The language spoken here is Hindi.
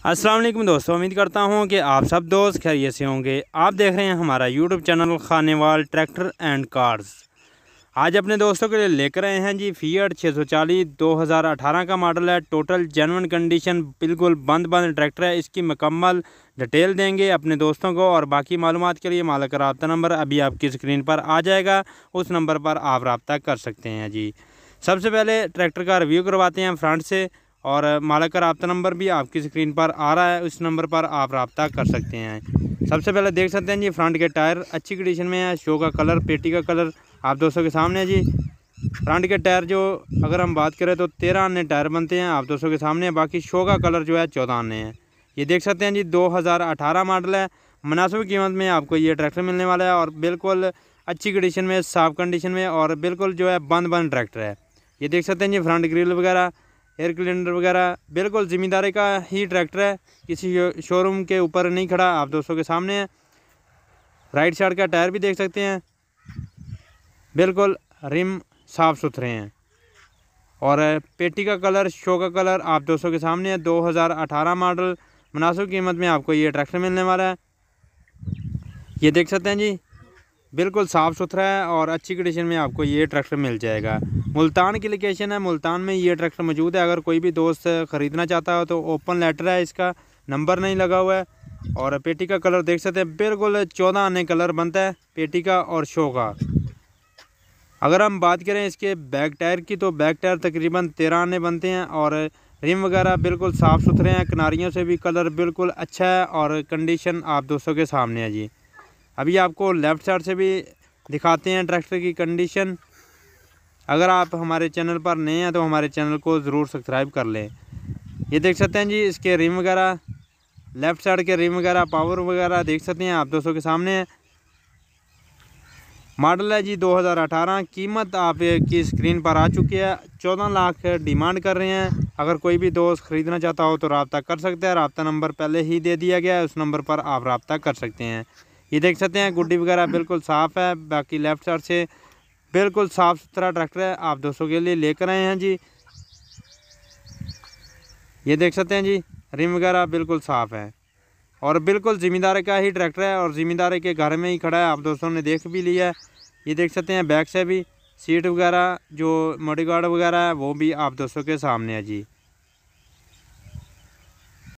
अस्सलाम वालेकुम दोस्तों, उम्मीद करता हूं कि आप सब दोस्त खैरियत से होंगे। आप देख रहे हैं हमारा YouTube channel Khanewal tractor and cars. आज अपने दोस्तों के लिए लेकर आए हैं जी फिएट 640 2018 का मॉडल है। टोटल जेन्युइन कंडीशन, बिल्कुल बंद ट्रैक्टर है। इसकी मुकम्मल डिटेल देंगे अपने दोस्तों को, और बाकी मालूमात के लिए मालिक का रब्ता नंबर अभी आपकी स्क्रीन पर आ जाएगा, उस नंबर पर आप रब्ता कर सकते हैं जी। सबसे पहले ट्रैक्टर का रिव्यू करवाते हैं फ्रंट से, और मालिक का रब्ता नंबर भी आपकी स्क्रीन पर आ रहा है, उस नंबर पर आप रब्ता कर सकते हैं। सबसे पहले देख सकते हैं जी फ्रंट के टायर अच्छी कंडीशन में है। शो का कलर, पेटी का कलर आप दोस्तों के सामने है जी। फ्रंट के टायर जो अगर हम बात करें तो 13 आने टायर बनते हैं आप दोस्तों के सामने। बाकी शो का कलर जो है 14 आने हैं। ये देख सकते हैं जी 2018 मॉडल है। मुनासिब कीमत में आपको ये ट्रैक्टर मिलने वाला है, और बिल्कुल अच्छी कंडीशन में, साफ़ कंडीशन में, और बिल्कुल जो है बंद ट्रैक्टर है। ये देख सकते हैं जी फ्रंट ग्रिल वगैरह, एयर क्लिनर वगैरह, बिल्कुल ज़िम्मेदारी का ही ट्रैक्टर है, किसी शोरूम के ऊपर नहीं खड़ा, आप दोस्तों के सामने है। राइट साइड का टायर भी देख सकते हैं, बिल्कुल रिम साफ़ सुथरे हैं। और पेटी का कलर, शो का कलर आप दोस्तों के सामने है। 2018 मॉडल, मुनासिब कीमत में आपको ये ट्रैक्टर मिलने वाला है। ये देख सकते हैं जी बिल्कुल साफ़ सुथरा है, और अच्छी कंडीशन में आपको ये ट्रैक्टर मिल जाएगा। मुल्तान की लोकेशन है, मुल्तान में ये ट्रैक्टर मौजूद है। अगर कोई भी दोस्त ख़रीदना चाहता हो तो ओपन लेटर है, इसका नंबर नहीं लगा हुआ है। और पेटी का कलर देख सकते हैं, बिल्कुल 14 आने कलर बनता है पेटी का और शो का। अगर हम बात करें इसके बैक टायर की, तो बैक टायर तकरीबन 13 आने बनते हैं, और रिम वगैरह बिल्कुल साफ़ सुथरे हैं। किनारियों से भी कलर बिल्कुल अच्छा है, और कंडीशन आप दोस्तों के सामने है जी। अभी आपको लेफ़्ट साइड से भी दिखाते हैं ट्रैक्टर की कंडीशन। अगर आप हमारे चैनल पर नए हैं तो हमारे चैनल को ज़रूर सब्सक्राइब कर लें। ये देख सकते हैं जी इसके रिम वगैरह, लेफ़्ट साइड के रिम वगैरह, पावर वगैरह देख सकते हैं आप दोस्तों के सामने है। मॉडल है जी 2018। कीमत आपकी स्क्रीन पर आ चुकी है। 14 लाख डिमांड कर रहे हैं। अगर कोई भी दोस्त ख़रीदना चाहता हो तो रब्ता कर सकते हैं। रब्ता नंबर पहले ही दे दिया गया है, उस नंबर पर आप रब्ता कर सकते हैं। ये देख सकते हैं गुड्डी वगैरह बिल्कुल साफ़ है। बाकी लेफ़्ट साइड से बिल्कुल साफ़ सुथरा ट्रैक्टर है, आप दोस्तों के लिए लेकर आए हैं जी। ये देख सकते हैं जी रिम वगैरह बिल्कुल साफ़ है, और बिल्कुल ज़िम्मेदार का ही ट्रैक्टर है, और ज़िम्मेदार के घर में ही खड़ा है, आप दोस्तों ने देख भी लिया है। ये देख सकते हैं बैक से भी सीट वगैरह, जो मॉडिगार्ड वगैरह है वो भी आप दोस्तों के सामने है जी।